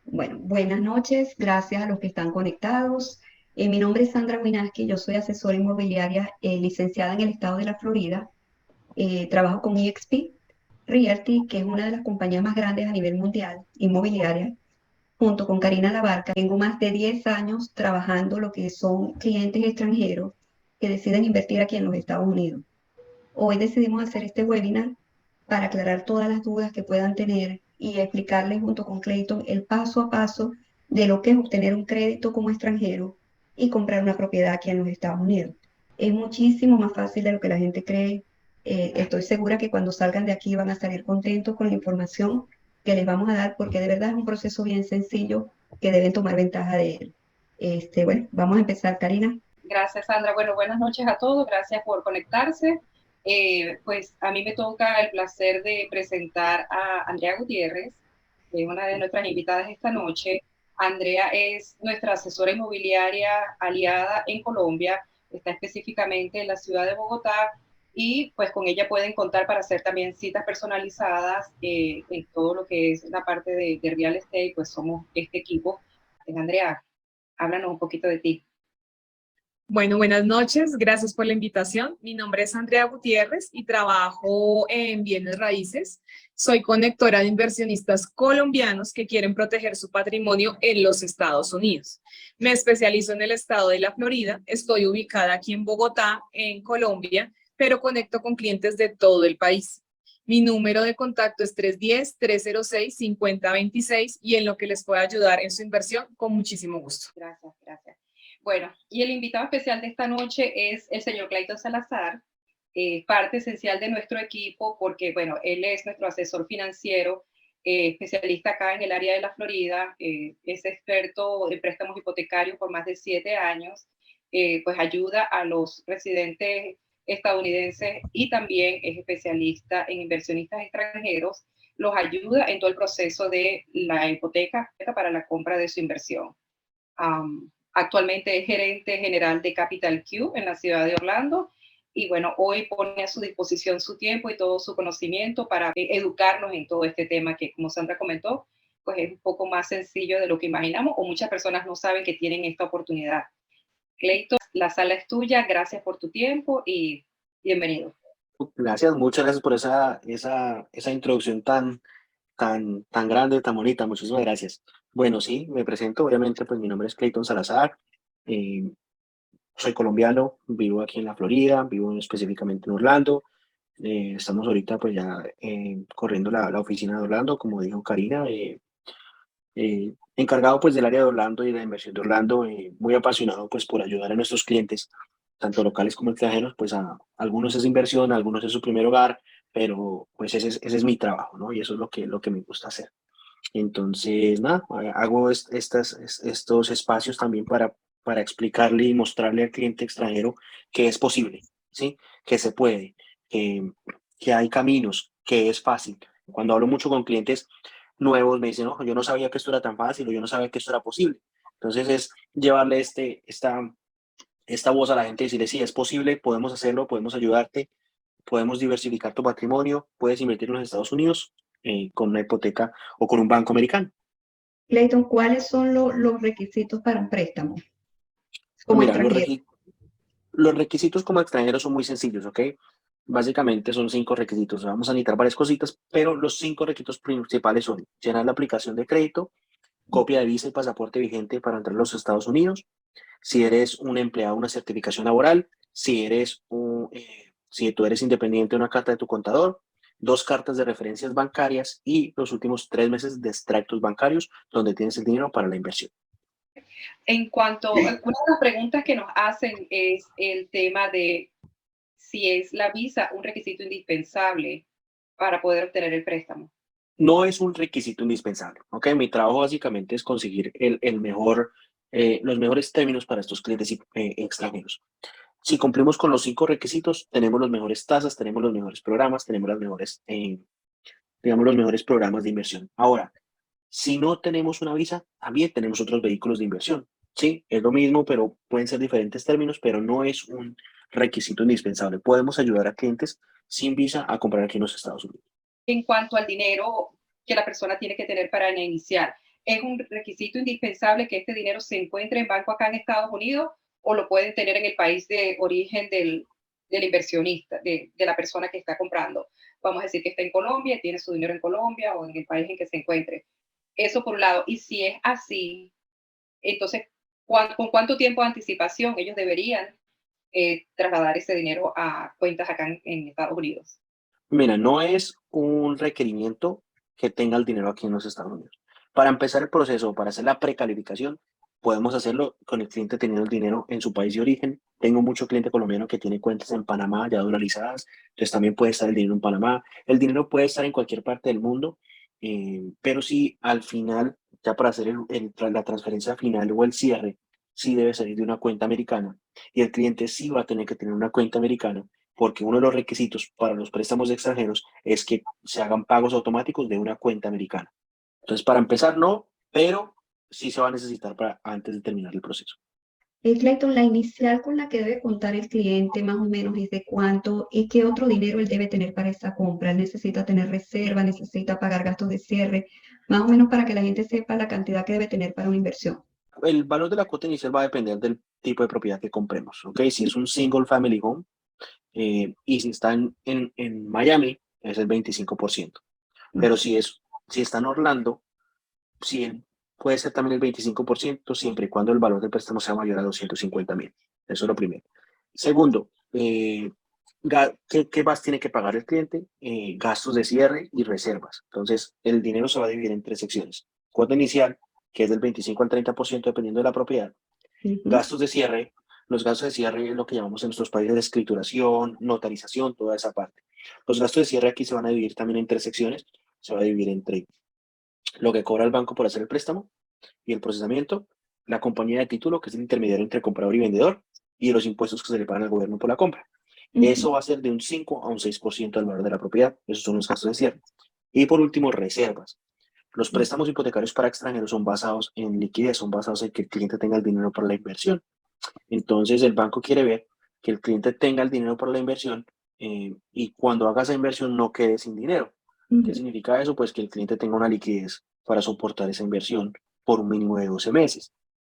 Bueno, buenas noches, gracias a los que están conectados. Mi nombre es Sandra Winaski, yo soy asesora inmobiliaria licenciada en el estado de la Florida. Trabajo con EXP Realty, que es una de las compañías más grandes a nivel mundial inmobiliaria, junto con Karina Labarca. Tengo más de 10 años trabajando lo que son clientes extranjeros que deciden invertir aquí en los Estados Unidos. Hoy decidimos hacer este webinar para aclarar todas las dudas que puedan tener y explicarles junto con Clayton el paso a paso de lo que es obtener un crédito como extranjero y comprar una propiedad aquí en los Estados Unidos. Es muchísimo más fácil de lo que la gente cree. Estoy segura que cuando salgan de aquí van a salir contentos con la información que les vamos a dar, porque de verdad es un proceso bien sencillo que deben tomar ventaja de él. Bueno, vamos a empezar, Karina. Gracias, Sandra. Bueno, buenas noches a todos. Gracias por conectarse. Pues a mí me toca el placer de presentar a Andrea Gutiérrez, que es una de nuestras invitadas esta noche. Andrea es nuestra asesora inmobiliaria aliada en Colombia, está específicamente en la ciudad de Bogotá y pues con ella pueden contar para hacer también citas personalizadas en todo lo que es la parte de real estate, pues somos este equipo. Andrea, háblanos un poquito de ti. Bueno, buenas noches, gracias por la invitación. Mi nombre es Andrea Gutiérrez y trabajo en bienes raíces. Soy conectora de inversionistas colombianos que quieren proteger su patrimonio en los Estados Unidos. Me especializo en el estado de la Florida, estoy ubicada aquí en Bogotá, en Colombia, pero conecto con clientes de todo el país. Mi número de contacto es 310-306-5026 y en lo que les pueda ayudar en su inversión, con muchísimo gusto. Gracias, gracias. Bueno, y el invitado especial de esta noche es el señor Clayton Salazar, parte esencial de nuestro equipo porque, bueno, él es nuestro asesor financiero, especialista acá en el área de la Florida, es experto en préstamos hipotecarios por más de 7 años, pues ayuda a los residentes estadounidenses y también es especialista en inversionistas extranjeros, los ayuda en todo el proceso de la hipoteca para la compra de su inversión. Actualmente es gerente general de Capital Q en la ciudad de Orlando y bueno, hoy pone a su disposición su tiempo y todo su conocimiento para educarnos en todo este tema que, como Sandra comentó, pues es un poco más sencillo de lo que imaginamos o muchas personas no saben que tienen esta oportunidad. Clayton, la sala es tuya, gracias por tu tiempo y bienvenido. Gracias, muchas gracias por esa introducción tan grande, tan bonita. Muchísimas gracias. Bueno, sí, me presento. Obviamente, pues mi nombre es Clayton Salazar. eh, Soy colombiano, vivo aquí en la Florida, vivo específicamente en Orlando. Estamos ahorita pues ya corriendo la oficina de Orlando, como dijo Karina. Encargado pues del área de Orlando y de la inversión de Orlando, muy apasionado pues por ayudar a nuestros clientes, tanto locales como extranjeros, pues a algunos es inversión, a algunos es su primer hogar, pero pues ese es mi trabajo, ¿no? Y eso es lo que me gusta hacer. Entonces, nada, hago estos espacios también para explicarle y mostrarle al cliente extranjero que es posible, ¿sí? Que se puede, que, que hay caminos, que es fácil. Cuando hablo mucho con clientes nuevos, me dicen, no, yo no sabía que esto era tan fácil o yo no sabía que esto era posible. Entonces, es llevarle esta voz a la gente y decirle, sí, es posible, podemos hacerlo, podemos ayudarte, podemos diversificar tu patrimonio, puedes invertir en los Estados Unidos con una hipoteca o con un banco americano. Clayton, ¿cuáles son los requisitos para un préstamo Pues como mira, extranjero? los requisitos como extranjeros son muy sencillos, ¿ok? Básicamente son 5 requisitos. Vamos a necesitar varias cositas, pero los 5 requisitos principales son llenar la aplicación de crédito, copia de visa y pasaporte vigente para entrar a los Estados Unidos, si eres un empleado, una certificación laboral, si tú eres independiente, una carta de tu contador, 2 cartas de referencias bancarias y los últimos 3 meses de extractos bancarios donde tienes el dinero para la inversión. En cuanto, una de las preguntas que nos hacen es el tema de si es la visa un requisito indispensable para poder obtener el préstamo. No es un requisito indispensable, ¿ok? Mi trabajo básicamente es conseguir los mejores términos para estos clientes extranjeros. Si cumplimos con los 5 requisitos, tenemos las mejores tasas, tenemos los mejores programas, tenemos digamos, los mejores programas de inversión. Ahora, si no tenemos una visa, también tenemos otros vehículos de inversión. Sí, es lo mismo, pero pueden ser diferentes términos, pero no es un requisito indispensable. Podemos ayudar a clientes sin visa a comprar aquí en los Estados Unidos. En cuanto al dinero que la persona tiene que tener para iniciar, ¿Es un requisito indispensable que este dinero se encuentre en banco acá en Estados Unidos o lo pueden tener en el país de origen del inversionista, de la persona que está comprando? Vamos a decir que está en Colombia, tiene su dinero en Colombia o en el país en que se encuentre. Eso por un lado. Y si es así, entonces, ¿con cuánto tiempo de anticipación ellos deberían trasladar ese dinero a cuentas acá en Estados Unidos? Mira, no es un requerimiento que tenga el dinero aquí en los Estados Unidos. Para empezar el proceso, para hacer la precalificación, podemos hacerlo con el cliente teniendo el dinero en su país de origen. Tengo mucho cliente colombiano que tiene cuentas en Panamá ya dolarizadas, entonces también puede estar el dinero en Panamá. El dinero puede estar en cualquier parte del mundo, pero sí, al final, ya para hacer la transferencia final o el cierre, sí debe salir de una cuenta americana y el cliente sí va a tener que tener una cuenta americana porque uno de los requisitos para los préstamos extranjeros es que se hagan pagos automáticos de una cuenta americana. Entonces, para empezar, no, pero sí se va a necesitar para antes de terminar el proceso. Clayton, la inicial con la que debe contar el cliente más o menos es de cuánto y qué otro dinero él debe tener para esa compra. Él necesita tener reserva, necesita pagar gastos de cierre, más o menos para que la gente sepa la cantidad que debe tener para una inversión. El valor de la cuota inicial va a depender del tipo de propiedad que compremos, ¿ok? Si es un single family home y si está en Miami, es el 25%. Pero si está en Orlando, sí, puede ser también el 25% siempre y cuando el valor del préstamo sea mayor a 250.000. Eso es lo primero. Segundo, ¿qué más tiene que pagar el cliente? Gastos de cierre y reservas. Entonces, el dinero se va a dividir en tres secciones. Cuota inicial, que es del 25 al 30% dependiendo de la propiedad. Gastos de cierre. Los gastos de cierre es lo que llamamos en nuestros países de escrituración, notarización, toda esa parte. Los gastos de cierre aquí se van a dividir también en tres secciones. Se va a dividir entre lo que cobra el banco por hacer el préstamo y el procesamiento, la compañía de título, que es el intermediario entre comprador y vendedor, y los impuestos que se le pagan al gobierno por la compra. Eso va a ser de un 5 a un 6% del valor de la propiedad. Esos son los gastos de cierre. Y por último, reservas. Los préstamos hipotecarios para extranjeros son basados en liquidez, son basados en que el cliente tenga el dinero para la inversión. Entonces, el banco quiere ver que el cliente tenga el dinero para la inversión y cuando haga esa inversión no quede sin dinero. ¿Qué significa eso? Pues que el cliente tenga una liquidez para soportar esa inversión por un mínimo de 12 meses.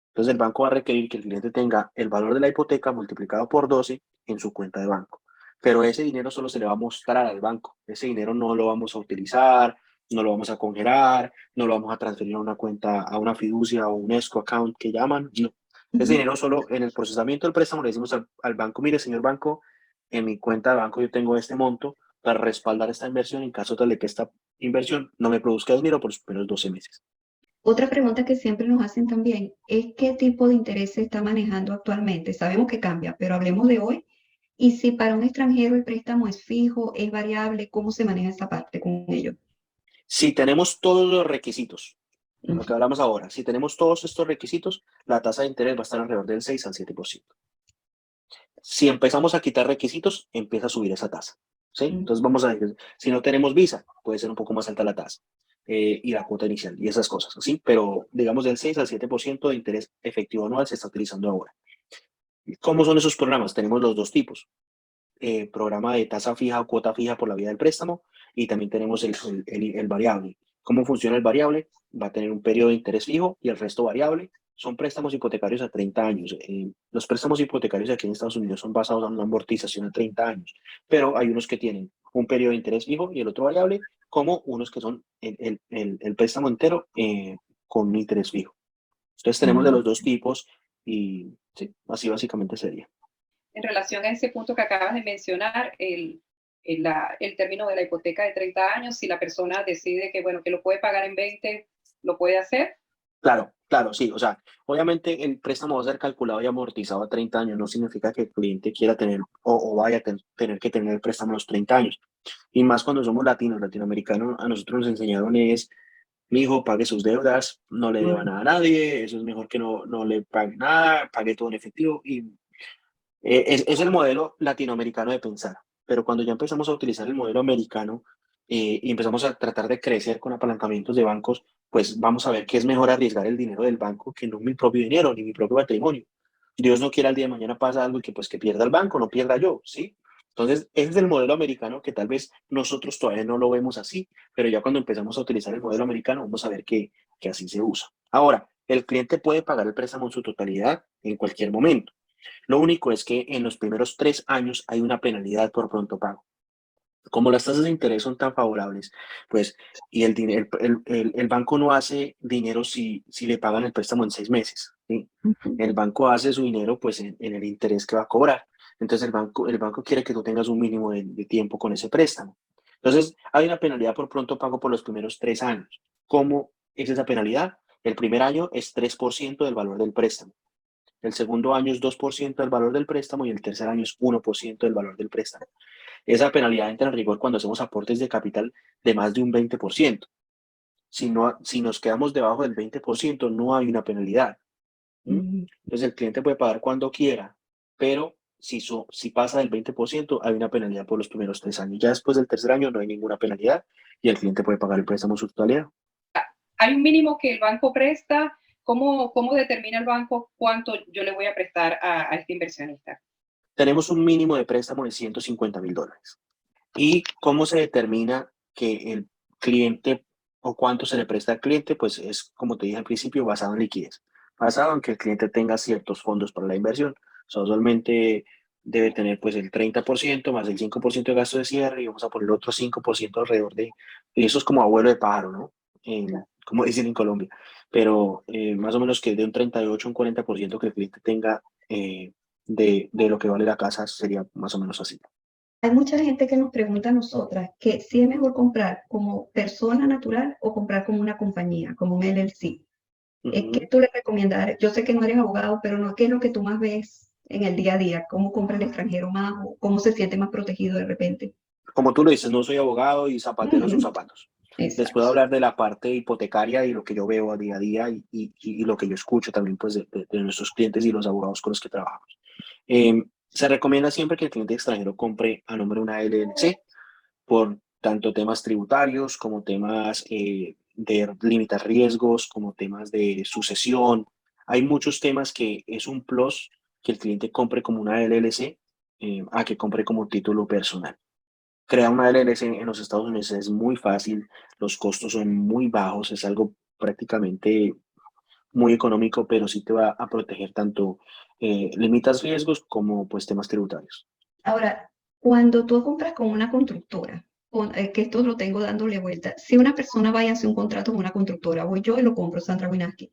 Entonces el banco va a requerir que el cliente tenga el valor de la hipoteca multiplicado por 12 en su cuenta de banco. Pero ese dinero solo se le va a mostrar al banco. Ese dinero no lo vamos a utilizar, no lo vamos a congelar, no lo vamos a transferir a una cuenta, a una fiducia o un escrow account que llaman. No. Ese dinero solo en el procesamiento del préstamo le decimos al banco, mire, señor banco, en mi cuenta de banco yo tengo este monto para respaldar esta inversión en caso tal de que esta inversión no me produzca dinero por los primeros 12 meses. Otra pregunta que siempre nos hacen también es qué tipo de interés se está manejando actualmente. Sabemos que cambia, pero hablemos de hoy. Y si para un extranjero el préstamo es fijo, es variable, ¿cómo se maneja esa parte con ellos? Si tenemos todos los requisitos, lo que hablamos ahora, si tenemos todos estos requisitos, la tasa de interés va a estar alrededor del 6 al 7%. Si empezamos a quitar requisitos, empieza a subir esa tasa. ¿Sí? Entonces vamos a ver, si no tenemos visa, puede ser un poco más alta la tasa y la cuota inicial y esas cosas, ¿sí? Pero digamos del 6 al 7% de interés efectivo anual se está utilizando ahora. ¿Cómo son esos programas? Tenemos los dos tipos. Programa de tasa fija o cuota fija por la vía del préstamo y también tenemos el variable. ¿Cómo funciona el variable? Va a tener un periodo de interés fijo y el resto variable. Son préstamos hipotecarios a 30 años. Los préstamos hipotecarios aquí en Estados Unidos son basados en una amortización a 30 años, pero hay unos que tienen un periodo de interés fijo y el otro variable, como unos que son el préstamo entero con un interés fijo. Entonces tenemos de los dos tipos y sí, así básicamente sería. En relación a ese punto que acabas de mencionar, el término de la hipoteca de 30 años, si la persona decide que, bueno, que lo puede pagar en 20, ¿lo puede hacer? Claro, sí. O sea, obviamente el préstamo va a ser calculado y amortizado a 30 años. No significa que el cliente quiera tener o vaya a tener que tener el préstamo a los 30 años. Y más cuando somos latinoamericanos, a nosotros nos enseñaron es, mi hijo, pague sus deudas, no le deba nada a nadie, eso es mejor que no le pague nada, pague todo en efectivo. Y es el modelo latinoamericano de pensar, pero cuando ya empezamos a utilizar el modelo americano y empezamos a tratar de crecer con apalancamientos de bancos, pues vamos a ver que es mejor arriesgar el dinero del banco que no mi propio dinero ni mi propio patrimonio. Dios no quiera el día de mañana pasa algo y que pues que pierda el banco, no pierda yo, ¿sí? Entonces, ese es el modelo americano que tal vez nosotros todavía no lo vemos así, pero ya cuando empezamos a utilizar el modelo americano vamos a ver que así se usa. Ahora, el cliente puede pagar el préstamo en su totalidad en cualquier momento. Lo único es que en los primeros 3 años hay una penalidad por pronto pago. Como las tasas de interés son tan favorables, pues, y el banco no hace dinero si le pagan el préstamo en 6 meses, ¿sí? Ujú. El banco hace su dinero, pues, en el interés que va a cobrar. Entonces, el banco quiere que tú tengas un mínimo de tiempo con ese préstamo. Entonces, hay una penalidad por pronto pago por los primeros 3 años. ¿Cómo es esa penalidad? El primer año es 3% del valor del préstamo. El segundo año es 2% del valor del préstamo y el tercer año es 1% del valor del préstamo. Esa penalidad entra en rigor cuando hacemos aportes de capital de más de un 20%. Si nos quedamos debajo del 20%, no hay una penalidad. ¿Sí? Mm. Entonces el cliente puede pagar cuando quiera, pero si pasa del 20%, hay una penalidad por los primeros 3 años. Ya después del tercer año no hay ninguna penalidad y el cliente puede pagar el préstamo en su totalidad. Hay un mínimo que el banco presta. ¿Cómo determina el banco cuánto yo le voy a prestar a este inversionista? Tenemos un mínimo de préstamo de $150,000. ¿Y cómo se determina que el cliente o cuánto se le presta al cliente? Pues es, como te dije al principio, basado en liquidez, basado en que el cliente tenga ciertos fondos para la inversión. O sea, usualmente debe tener pues el 30% más el 5% de gasto de cierre y vamos a poner otro 5% alrededor y eso es como abuelo de pájaro, ¿no? Como dicen en Colombia, pero más o menos que de un 38 a un 40% que el cliente tenga de lo que vale la casa sería más o menos así. Hay mucha gente que nos pregunta a nosotras que si es mejor comprar como persona natural o comprar como una compañía, como un LLC. ¿Qué Ujú. tú le recomendarías? Yo sé que no eres abogado, pero no, ¿qué es lo que tú más ves en el día a día? ¿Cómo compra el extranjero más o cómo se siente más protegido de repente? Como tú lo dices, no soy abogado y zapatero a sus Ujú. zapatos. Les puedo Exacto. hablar de la parte hipotecaria y lo que yo veo a día y lo que yo escucho también pues, de nuestros clientes y los abogados con los que trabajamos. Se recomienda siempre que el cliente extranjero compre a nombre de una LLC por tanto temas tributarios como temas de limitar riesgos, como temas de sucesión. Hay muchos temas que es un plus que el cliente compre como una LLC a que compre como título personal. Crear una LLC en los Estados Unidos es muy fácil, los costos son muy bajos, es algo prácticamente muy económico, pero sí te va a proteger tanto limitas riesgos como pues temas tributarios. Ahora, cuando tú compras con una constructora, que esto lo tengo dándole vuelta, si una persona vaya a hacer un contrato con una constructora, voy yo y lo compro, Sandra Winaski,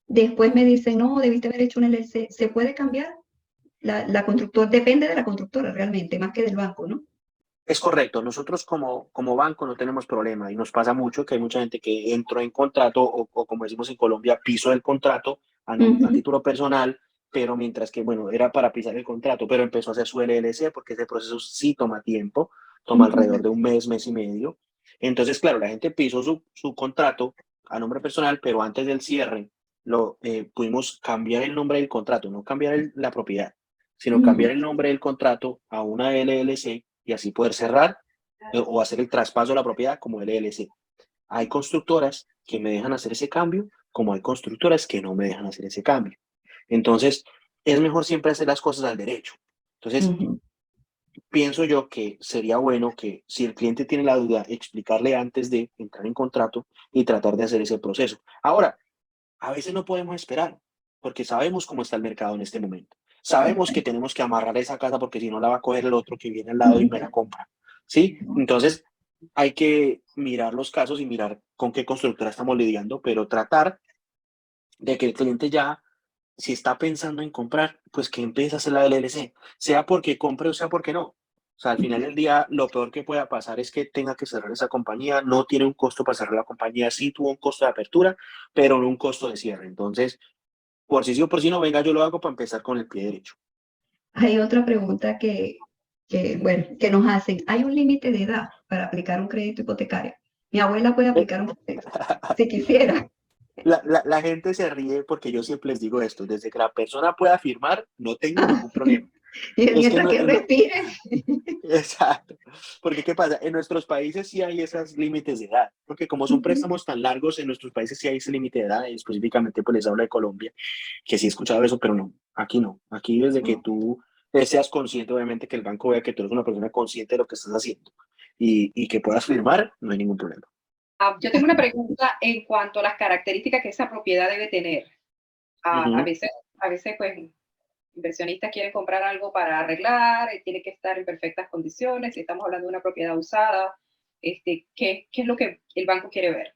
después me dice, no, debiste haber hecho un LLC, ¿se puede cambiar? La constructora, depende de la constructora realmente, más que del banco, ¿no? Es correcto, nosotros como banco no tenemos problema y nos pasa mucho que hay mucha gente que entró en contrato o como decimos en Colombia, piso el contrato a Ujú. título personal, pero mientras que, bueno, era para pisar el contrato, pero empezó a hacer su LLC porque ese proceso sí toma tiempo, toma alrededor de un mes, mes y medio. Entonces, claro, la gente pisó su contrato a nombre personal, pero antes del cierre pudimos cambiar el nombre del contrato, no cambiar la propiedad, sino Ujú. cambiar el nombre del contrato a una LLC y así poder cerrar o hacer el traspaso de la propiedad como LLC. Hay constructoras que me dejan hacer ese cambio, como hay constructoras que no me dejan hacer ese cambio. Entonces, es mejor siempre hacer las cosas al derecho. Entonces, Ujú. pienso yo que sería bueno que si el cliente tiene la duda, explicarle antes de entrar en contrato y tratar de hacer ese proceso. Ahora, a veces no podemos esperar porque sabemos cómo está el mercado en este momento. Sabemos que tenemos que amarrar esa casa porque si no la va a coger el otro que viene al lado y me la compra. ¿Sí? Entonces, hay que mirar los casos y mirar con qué constructora estamos lidiando, pero tratar de que el cliente ya, si está pensando en comprar, pues que empiece a hacer la LLC, sea porque compre o sea porque no. O sea, al final del día, lo peor que pueda pasar es que tenga que cerrar esa compañía, no tiene un costo para cerrar la compañía, sí tuvo un costo de apertura, pero no un costo de cierre. Entonces, por si sí o por si no, venga, yo lo hago para empezar con el pie derecho. Hay otra pregunta bueno, que nos hacen. ¿Hay un límite de edad para aplicar un crédito hipotecario? Mi abuela puede Eh, aplicar un crédito, si quisiera. la gente se ríe porque yo siempre les digo esto, desde que la persona pueda firmar, no tengo ningún problema. Y Es que mientras no, que respire. exacto. Porque, ¿qué pasa? En nuestros países sí hay esos límites de edad, porque como son préstamos tan largos, en nuestros países sí hay ese límite de edad, y específicamente pues les hablo de Colombia, que sí he escuchado eso, pero no, aquí no. Aquí desde que tú seas consciente, obviamente, que el banco vea que tú eres una persona consciente de lo que estás haciendo y que puedas firmar, no hay ningún problema. Yo tengo una pregunta en cuanto a las características que esa propiedad debe tener. A Ujú. veces, pues, inversionistas quieren comprar algo para arreglar, tiene que estar en perfectas condiciones. Si estamos hablando de una propiedad usada, ¿qué es lo que el banco quiere ver?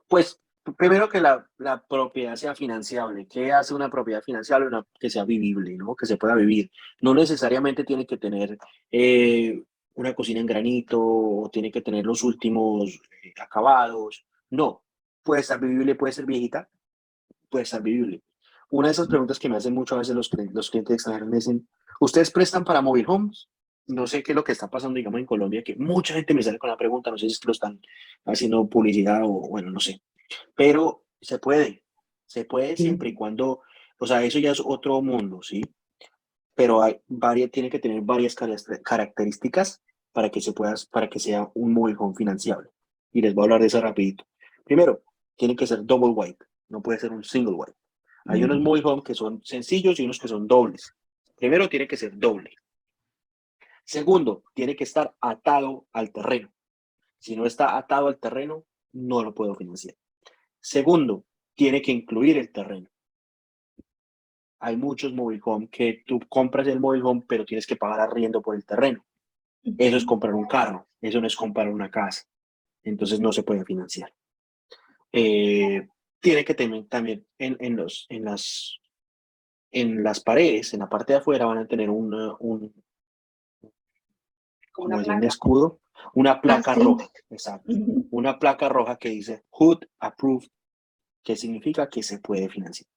Pues primero que la propiedad sea financiable. ¿Qué hace una propiedad financiable? Que sea vivible, ¿no? Que se pueda vivir. No necesariamente tiene que tener una cocina en granito o tiene que tener los últimos acabados. No, puede estar vivible, puede ser viejita, puede estar vivible. Una de esas preguntas que me hacen mucho a veces los clientes extranjeros me dicen, ¿ustedes prestan para mobile homes? No sé qué es lo que está pasando, digamos, en Colombia, que mucha gente me sale con la pregunta, no sé si es que lo están haciendo publicidad o bueno, no sé, pero se puede siempre y cuando, o sea, eso ya es otro mundo, ¿sí? Pero tiene que tener varias características para que para que sea un mobile home financiable. Y les voy a hablar de eso rapidito. Primero, tiene que ser double wide, no puede ser un single wide. Hay unos mobile home que son sencillos y unos que son dobles. Primero, tiene que ser doble. Segundo, tiene que estar atado al terreno. Si no está atado al terreno, no lo puedo financiar. Segundo, tiene que incluir el terreno. Hay muchos mobile home que tú compras el mobile home, pero tienes que pagar arriendo por el terreno. Eso es comprar un carro, eso no es comprar una casa. Entonces no se puede financiar. Tiene que tener también en las paredes, en la parte de afuera, van a tener Como como una decir, un placa. escudo, una Ah, placa sí. roja, exacto. Ujú. Una placa roja que dice HUD Approved, que significa que se puede financiar.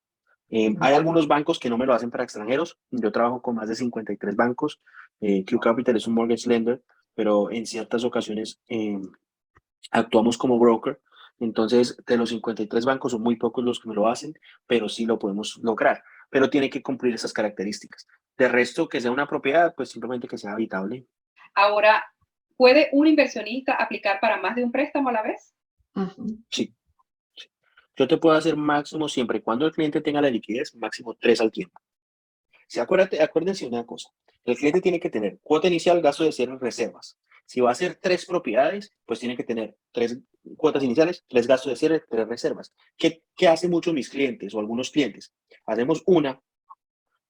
Hay algunos bancos que no me lo hacen para extranjeros. Yo trabajo con más de 53 bancos. Q Capital es un mortgage lender, pero en ciertas ocasiones actuamos como broker. Entonces, de los 53 bancos son muy pocos los que me lo hacen, pero sí lo podemos lograr. Pero tiene que cumplir esas características. De resto, que sea una propiedad, pues simplemente que sea habitable. Ahora, ¿puede un inversionista aplicar para más de un préstamo a la vez? Ajá. Sí, sí. Yo te puedo hacer máximo siempre y cuando el cliente tenga la liquidez, máximo 3 al tiempo. Si acuérdense una cosa, el cliente tiene que tener cuota inicial, gasto de cierre, reservas. Si va a hacer 3 propiedades, pues tiene que tener 3 cuotas iniciales, 3 gastos de cierre, 3 reservas. ¿Qué hacen muchos mis clientes o algunos clientes? Hacemos una,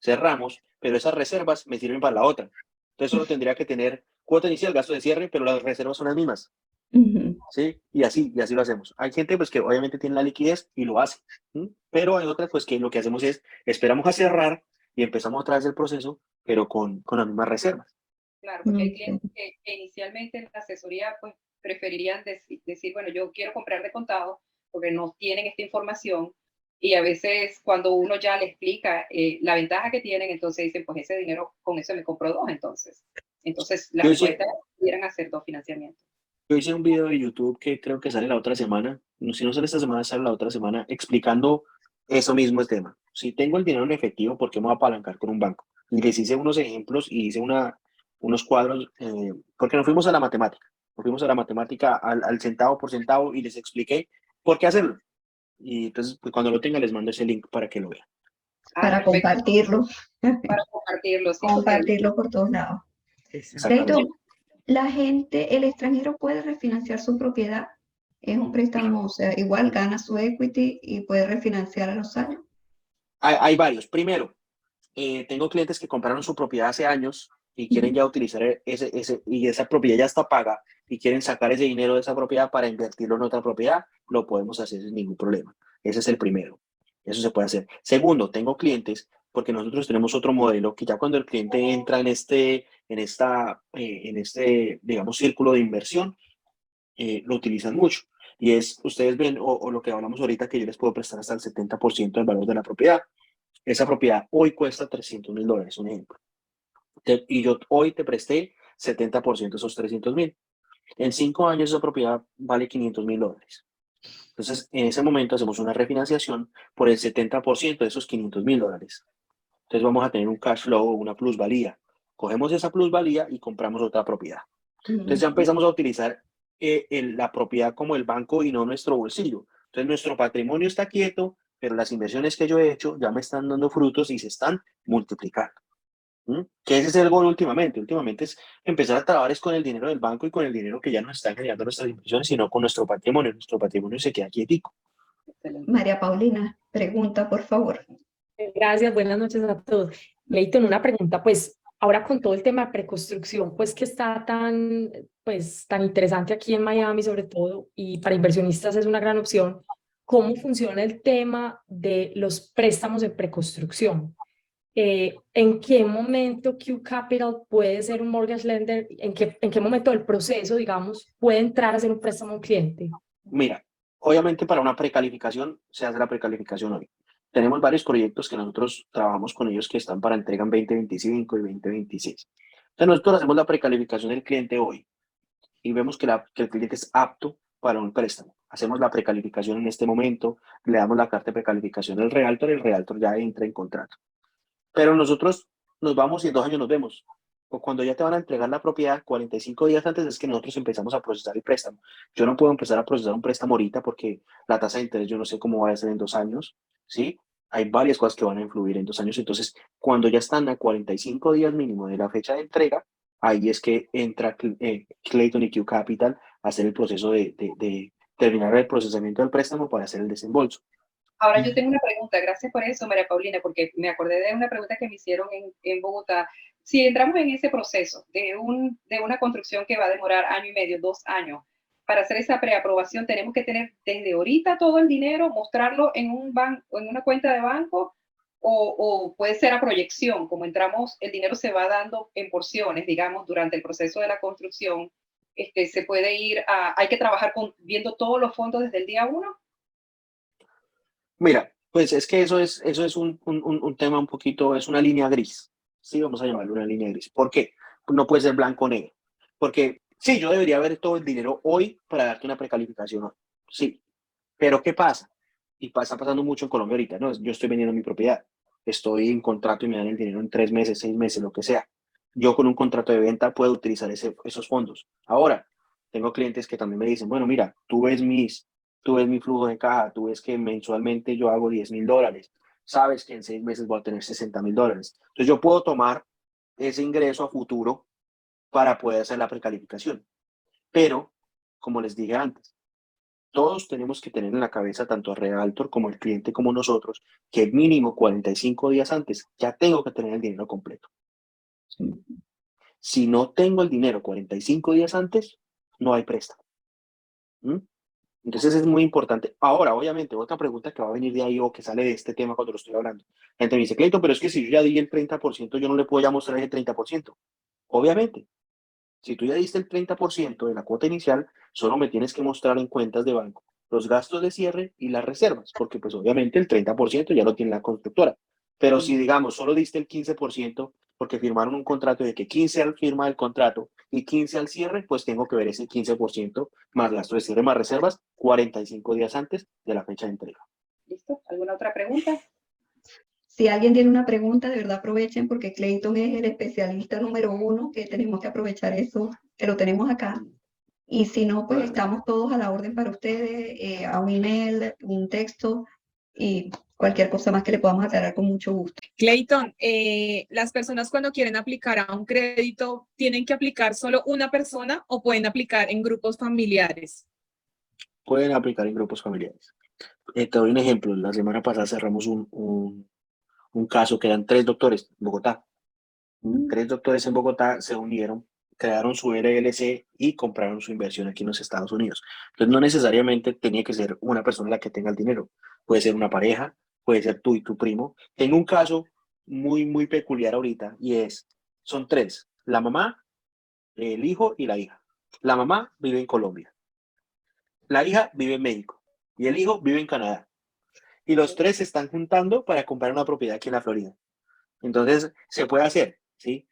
cerramos, pero esas reservas me sirven para la otra. Entonces solo tendría que tener cuota inicial, gasto de cierre, pero las reservas son las mismas. Ujú. ¿Sí? Y así lo hacemos. Hay gente pues que obviamente tiene la liquidez y lo hace, ¿sí? Pero hay otras pues que lo que hacemos es esperamos a cerrar y empezamos otra vez el proceso, pero con las mismas reservas. Claro, porque hay clientes Ok. que inicialmente en la asesoría pues preferirían decir, bueno, yo quiero comprar de contado porque no tienen esta información y a veces cuando uno ya le explica la ventaja que tienen, entonces dicen, pues ese dinero con eso me compro dos entonces. Entonces la Yo respuesta hice, es pudieran hacer dos financiamientos. yo hice un video de YouTube que creo que sale la otra semana, no, si no sale esta semana, sale la otra semana, explicando eso mismo el tema. Si tengo el dinero en efectivo, ¿por qué me voy a apalancar con un banco? Y les hice unos ejemplos y hice unos cuadros, porque nos fuimos a la matemática al centavo por centavo y les expliqué por qué hacerlo. Y entonces, pues, cuando lo tenga, les mando ese link para que lo vean. Ah, Para perfecto, compartirlo. para compartirlo, sí, porque Compartirlo por todos lados. Exactamente. Cleito, la gente, el extranjero puede refinanciar su propiedad. Es un préstamo, o sea, igual gana su equity y puede refinanciar a los años. Hay varios. Primero, tengo clientes que compraron su propiedad hace años y quieren Ujú. ya utilizar y esa propiedad ya está paga y quieren sacar ese dinero de esa propiedad para invertirlo en otra propiedad, lo podemos hacer sin ningún problema. Ese es el primero. Eso se puede hacer. Segundo, tengo clientes, porque nosotros tenemos otro modelo que ya cuando el cliente entra en este, digamos, círculo de inversión, lo utilizan mucho. Y ustedes ven, o lo que hablamos ahorita, que yo les puedo prestar hasta el 70% del valor de la propiedad. Esa propiedad hoy cuesta $300.000, un ejemplo. Y yo hoy te presté 70% de esos 300.000. En 5 años esa propiedad vale $500.000. Entonces, en ese momento hacemos una refinanciación por el 70% de esos $500.000. Entonces vamos a tener un cash flow o una plusvalía. Cogemos esa plusvalía y compramos otra propiedad. Entonces ya Ujú. empezamos a utilizar la propiedad como el banco y no nuestro bolsillo. Entonces nuestro patrimonio está quieto, pero las inversiones que yo he hecho ya me están dando frutos y se están multiplicando. Que ese es el gol últimamente. Últimamente es empezar a trabajar es con el dinero del banco y con el dinero que ya nos están generando nuestras inversiones, sino con nuestro patrimonio. Nuestro patrimonio se queda quietico. Excelente. María Paulina, pregunta, por favor. Gracias, buenas noches a todos. Leighton, una pregunta, pues ahora con todo el tema de preconstrucción, pues que está tan, pues, tan interesante aquí en Miami sobre todo, y para inversionistas es una gran opción, ¿cómo funciona el tema de los préstamos de preconstrucción? ¿En qué momento Q Capital puede ser un mortgage lender? En qué momento del proceso, digamos, puede entrar a hacer un préstamo a un cliente? Mira, obviamente para una precalificación se hace la precalificación hoy. Tenemos varios proyectos que nosotros trabajamos con ellos que están para entrega en 2025 y 2026. Entonces nosotros hacemos la precalificación del cliente hoy y vemos que el cliente es apto para un préstamo. Hacemos la precalificación en este momento, le damos la carta de precalificación al realtor y el realtor ya entra en contrato. Pero nosotros nos vamos y en 2 años nos vemos. O cuando ya te van a entregar la propiedad, 45 días antes es que nosotros empezamos a procesar el préstamo. Yo no puedo empezar a procesar un préstamo ahorita porque la tasa de interés yo no sé cómo va a ser en 2 años, ¿sí? Hay varias cosas que van a influir en 2 años. Entonces, cuando ya están a 45 días mínimo de la fecha de entrega, ahí es que entra Clayton y Q Capital a hacer el proceso de terminar el procesamiento del préstamo para hacer el desembolso. Ahora yo tengo una pregunta, gracias por eso, María Paulina, porque me acordé de una pregunta que me hicieron en Bogotá. Si entramos en ese proceso de una construcción que va a demorar 1 año y medio, 2 años, para hacer esa preaprobación tenemos que tener desde ahorita todo el dinero, mostrarlo en en una cuenta de banco, o puede ser a proyección, como entramos, el dinero se va dando en porciones, digamos, durante el proceso de la construcción, se puede hay que trabajar viendo todos los fondos desde el día 1. Mira, pues es que eso es un tema un poquito, es una línea gris. Sí, vamos a llamarlo una línea gris. ¿Por qué? No puede ser blanco o negro. Porque sí, yo debería ver todo el dinero hoy para darte una precalificación hoy. Sí, pero ¿qué pasa? Y está pasando mucho en Colombia ahorita, ¿no? Yo estoy vendiendo mi propiedad. Estoy en contrato y me dan el dinero en 3 meses, 6 meses, lo que sea. Yo con un contrato de venta puedo utilizar esos fondos. Ahora, tengo clientes que también me dicen, bueno, mira, tú ves mi flujo de caja, tú ves que mensualmente yo hago $10,000, sabes que en 6 meses voy a tener $60,000. Entonces yo puedo tomar ese ingreso a futuro para poder hacer la precalificación. Pero, como les dije antes, todos tenemos que tener en la cabeza, tanto el realtor como el cliente como nosotros, que mínimo 45 días antes ya tengo que tener el dinero completo. Si no tengo el dinero 45 días antes, no hay préstamo. ¿Mm? Entonces es muy importante. Ahora, obviamente, otra pregunta que va a venir de ahí o que sale de este tema cuando lo estoy hablando. La gente me dice, Clayton, pero es que si yo ya di el 30%, yo no le puedo ya mostrar el 30%. Obviamente, si tú ya diste el 30% de la cuota inicial, solo me tienes que mostrar en cuentas de banco los gastos de cierre y las reservas, porque pues obviamente el 30% ya lo tiene la constructora. Pero si digamos, solo diste el 15%, porque firmaron un contrato de que 15 al firma del contrato y 15 al cierre, pues tengo que ver ese 15% más gastos de cierre más reservas 45 días antes de la fecha de entrega. ¿Listo? ¿Alguna otra pregunta? Si alguien tiene una pregunta, de verdad aprovechen porque Clayton es el especialista número 1, que tenemos que aprovechar eso, que lo tenemos acá. Y si no, pues estamos todos a la orden para ustedes, a un email, un texto y cualquier cosa más que le podamos aclarar con mucho gusto. Clayton, las personas cuando quieren aplicar a un crédito, ¿tienen que aplicar solo una persona o pueden aplicar en grupos familiares? Pueden aplicar en grupos familiares. Te doy un ejemplo. La semana pasada cerramos un caso que eran 3 doctores en Bogotá. 3 doctores en Bogotá se unieron, crearon su LLC y compraron su inversión aquí en los Estados Unidos. Entonces, no necesariamente tenía que ser una persona la que tenga el dinero. Puede ser una pareja, puede ser tú y tu primo. Tengo un caso muy, muy peculiar ahorita y son tres, la mamá, el hijo y la hija. La mamá vive en Colombia, la hija vive en México y el hijo vive en Canadá. Y los tres se están juntando para comprar una propiedad aquí en la Florida. Entonces, se puede hacer, ¿sí?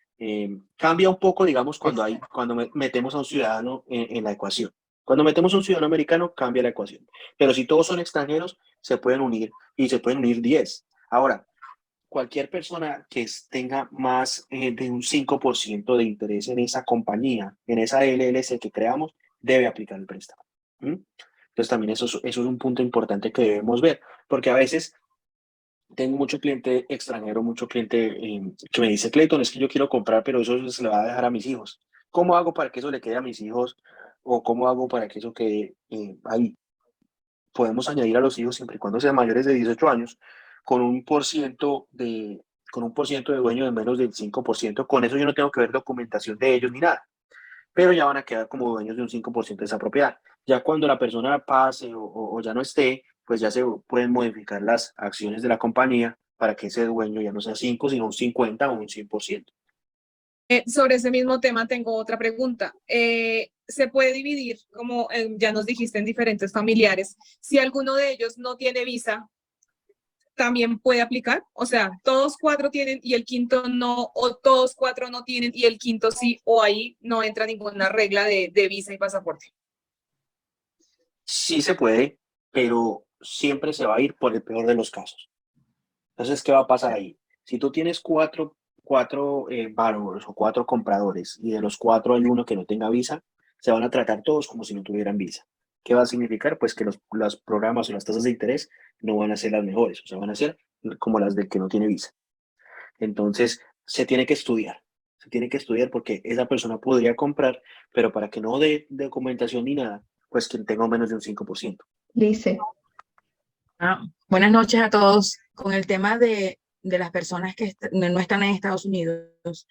Cambia un poco, digamos, cuando metemos a un ciudadano en la ecuación. Cuando metemos a un ciudadano americano, cambia la ecuación. Pero si todos son extranjeros, se pueden unir y se pueden unir 10. Ahora, cualquier persona que tenga más de un 5% de interés en esa compañía, en esa LLC que creamos, debe aplicar el préstamo. ¿Mm? Entonces, también eso es un punto importante que debemos ver, porque a veces tengo mucho cliente extranjero, mucho cliente que me dice, Clayton, es que yo quiero comprar, pero eso se le va a dejar a mis hijos. ¿Cómo hago para que eso le quede a mis hijos? ¿O cómo hago para que eso quede ahí? Podemos añadir a los hijos siempre y cuando sean mayores de 18 años con un por ciento de dueño de menos del 5%. Con eso yo no tengo que ver documentación de ellos ni nada, pero ya van a quedar como dueños de un 5% de esa propiedad. Ya cuando la persona pase o ya no esté, pues ya se pueden modificar las acciones de la compañía para que ese dueño ya no sea 5, sino un 50 o un 100%. Sobre ese mismo tema tengo otra pregunta. ¿Se puede dividir, como ya nos dijiste, en diferentes familiares? Si alguno de ellos no tiene visa, ¿también puede aplicar? O sea, todos cuatro tienen y el quinto no, o todos cuatro no tienen y el quinto sí, o ahí no entra ninguna regla de visa y pasaporte. Sí se puede, pero siempre se va a ir por el peor de los casos. Entonces, ¿qué va a pasar ahí? Si tú tienes cuatro borrowers o cuatro compradores y de los cuatro hay uno que no tenga visa, se van a tratar todos como si no tuvieran visa. ¿Qué va a significar? Pues que los programas o las tasas de interés no van a ser las mejores, o sea, van a ser como las del que no tiene visa. Entonces, se tiene que estudiar porque esa persona podría comprar, pero para que no dé documentación ni nada, pues quien tenga menos de un 5%. Lice. Buenas noches a todos. Con el tema de las personas que no están en Estados Unidos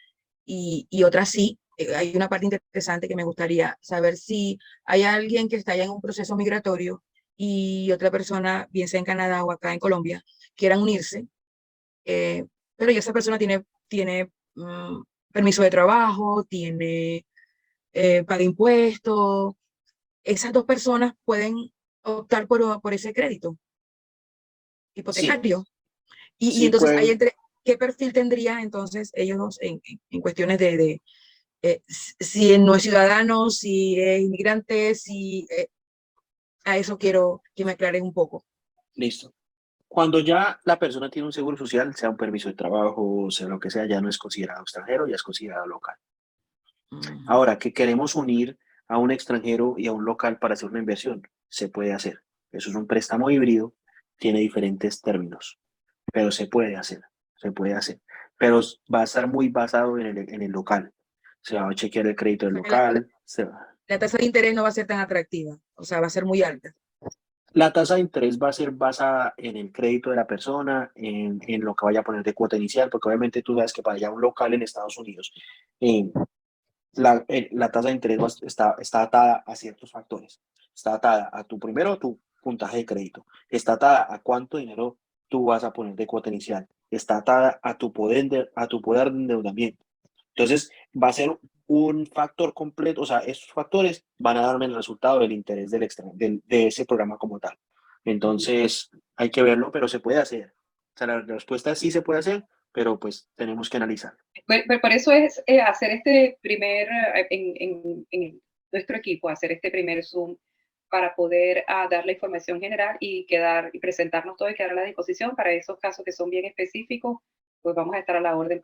y otras sí, hay una parte interesante que me gustaría saber si hay alguien que está ya en un proceso migratorio y otra persona, bien sea en Canadá o acá en Colombia, quieran unirse, pero ya esa persona tiene permiso de trabajo, tiene paga impuestos. Esas dos personas pueden optar por ese crédito Sí, hipotecario. Y sí entonces ahí pueden. entre, ¿qué perfil tendrían entonces ellos dos en cuestiones si no es ciudadano, si es inmigrante, si a eso quiero que me aclaren un poco? Listo. Cuando ya la persona tiene un seguro social, sea un permiso de trabajo, sea lo que sea, ya no es considerado extranjero, ya es considerado local. Mm. Ahora, que queremos unir a un extranjero y a un local para hacer una inversión, se puede hacer. Eso es un préstamo híbrido, tiene diferentes términos, pero se puede hacer, se puede hacer. Pero va a estar muy basado en el local. Se va a chequear el crédito O del sea que local, la tasa de interés no va a ser tan atractiva, o sea, va a ser muy alta. la tasa de interés va a ser basada en el crédito de la persona, en lo que vaya a poner de cuota inicial, porque obviamente tú sabes que para allá un local en Estados Unidos, eh, la tasa de interés está atada a ciertos factores. Está atada a primero, tu puntaje de crédito. Está atada a cuánto dinero tú vas a poner de cuota inicial. Está atada a tu poder de endeudamiento. Entonces, va a ser un factor completo, o sea, esos factores van a darme el resultado del interés de ese programa como tal. Entonces, hay que verlo, pero se puede hacer. O sea, la respuesta es sí se puede hacer, pero pues tenemos que analizar. Por eso es hacer este primer, en nuestro equipo, hacer este primer Zoom para poder dar la información general y presentarnos todo y quedar a la disposición para esos casos que son bien específicos, pues vamos a estar a la orden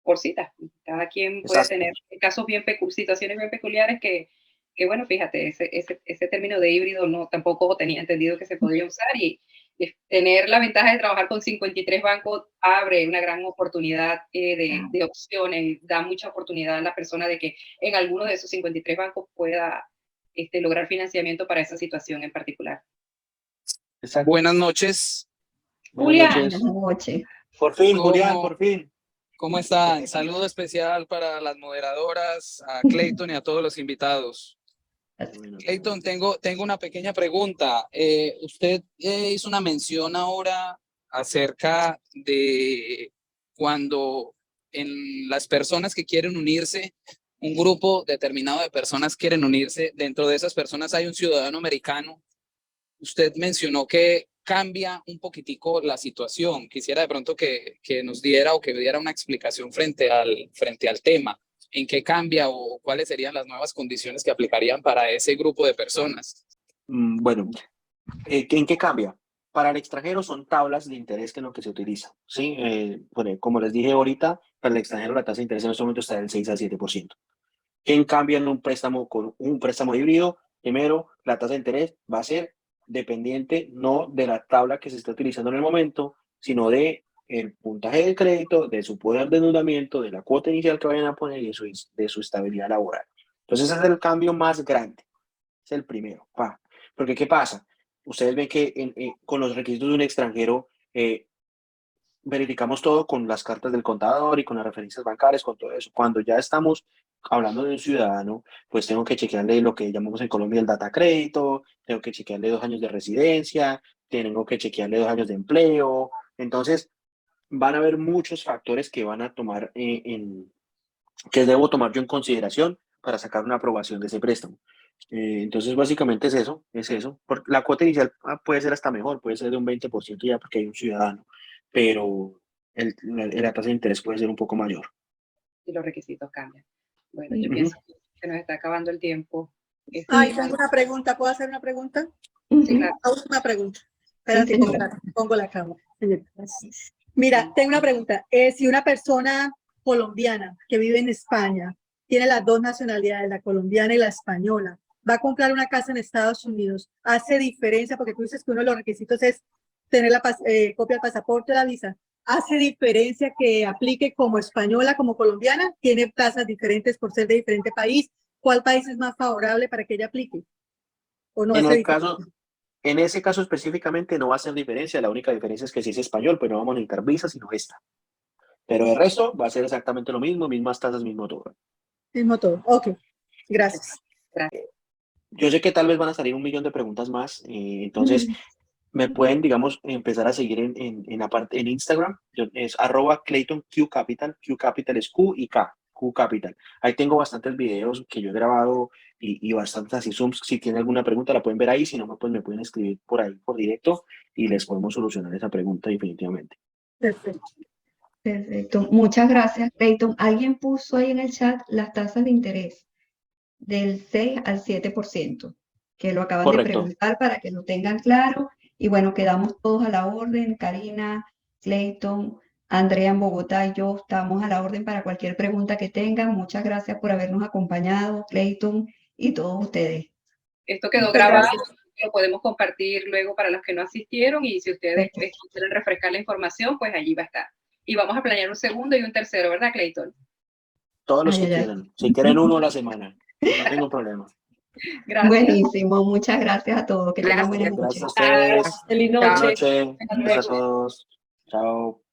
por cita. Cada quien puede Exacto. tener casos situaciones bien peculiares que bueno, fíjate, ese término de híbrido no tampoco tenía entendido que se podía usar y tener la ventaja de trabajar con 53 bancos abre una gran oportunidad de opciones, da mucha oportunidad a la persona de que en alguno de esos 53 bancos pueda lograr financiamiento para esa situación en particular. Exacto. Buenas noches. Buenas Julián. Buenas noches. noches. Por fin, Julián, ¿Cómo, por fin. cómo están? Saludo especial para las moderadoras, a Clayton y a todos los invitados. Bueno, Clayton, tengo una pequeña pregunta. Usted hizo una mención ahora acerca de cuando en las personas que quieren unirse, un grupo determinado de personas quieren unirse, dentro de esas personas hay un ciudadano americano. Usted mencionó que cambia un poquitico la situación. Quisiera de pronto que nos diera o que diera una explicación frente al tema. ¿En qué cambia o cuáles serían las nuevas condiciones que aplicarían para ese grupo de personas? Bueno, ¿en qué cambia? Para el extranjero son tablas de interés que es lo que se utiliza, ¿sí? Bueno, como les dije ahorita, para el extranjero la tasa de interés en este momento está del 6 al 7%. ¿En cambio en un préstamo con un préstamo híbrido? Primero, la tasa de interés va a ser dependiente no de la tabla que se está utilizando en el momento, sino de el puntaje del crédito, de su poder de endeudamiento, de la cuota inicial que vayan a poner y de su estabilidad laboral. Entonces ese es el cambio más grande, es el primero. Porque ¿qué pasa? Ustedes ven que con los requisitos de un extranjero verificamos todo con las cartas del contador y con las referencias bancarias, con todo eso. Cuando ya estamos hablando de un ciudadano, pues tengo que chequearle lo que llamamos en Colombia el data crédito, tengo que chequearle 2 años de residencia, tengo que chequearle 2 años de empleo. Entonces, van a haber muchos factores que van a tomar que debo tomar yo en consideración para sacar una aprobación de ese préstamo. Entonces, básicamente es eso, es eso. La cuota inicial puede ser hasta mejor, puede ser de un 20% ya porque hay un ciudadano, pero la tasa de interés puede ser un poco mayor. Y los requisitos cambian. Bueno, yo pienso que se nos está acabando el tiempo. Ay, tengo una pregunta. ¿Puedo hacer una pregunta? Sí, claro. La última pregunta. Espérate, Sí, pongo la cámara. Mira, tengo una pregunta. Si una persona colombiana que vive en España tiene las dos nacionalidades, la colombiana y la española, va a comprar una casa en Estados Unidos, ¿hace diferencia? Porque tú dices que uno de los requisitos es tener la copia del pasaporte o la visa. ¿Hace diferencia que aplique como española, como colombiana? ¿Tiene tasas diferentes por ser de diferente país? ¿Cuál país es más favorable para que ella aplique? ¿O no hace diferencia? En ese caso específicamente no va a hacer diferencia, la única diferencia es que si es español, pues no vamos a necesitar visa, sino esta. Pero el resto va a ser exactamente lo mismo, mismas tasas, mismo todo. Mismo todo. Ok, gracias. Yo sé que tal vez van a salir 1.000.000 de preguntas más, entonces me pueden, digamos, empezar a seguir en Instagram, es @ClaytonQCapital, Q Capital es Q y K, Q Capital. Ahí tengo bastantes videos que yo he grabado y bastantes así Zooms. Si tienen alguna pregunta la pueden ver ahí, si no, pues me pueden escribir por ahí, por directo, y les podemos solucionar esa pregunta definitivamente. Perfecto. Perfecto. Muchas gracias, Clayton. Alguien puso ahí en el chat las tasas de interés del 6 al 7%, que lo acaban de Correcto. preguntar para que lo tengan claro. Y bueno, quedamos todos a la orden. Karina, Clayton, Andrea en Bogotá y yo estamos a la orden para cualquier pregunta que tengan. Muchas gracias por habernos acompañado, Clayton, y todos ustedes. Esto quedó Muchas grabado, gracias. lo podemos compartir luego para los que no asistieron y si ustedes quieren refrescar la información, pues allí va a estar. Y vamos a planear un segundo y un tercero, ¿verdad, Clayton? Todos los Ay, que ay, ay. quieran. Si quieren uno a la semana, no tengo problema. Gracias. Buenísimo. Muchas gracias a todos. Que tengan buenas Gracias. noches. Gracias a ustedes. Feliz Buenas noche. noches. Hasta Gracias a luego. todos. Chao.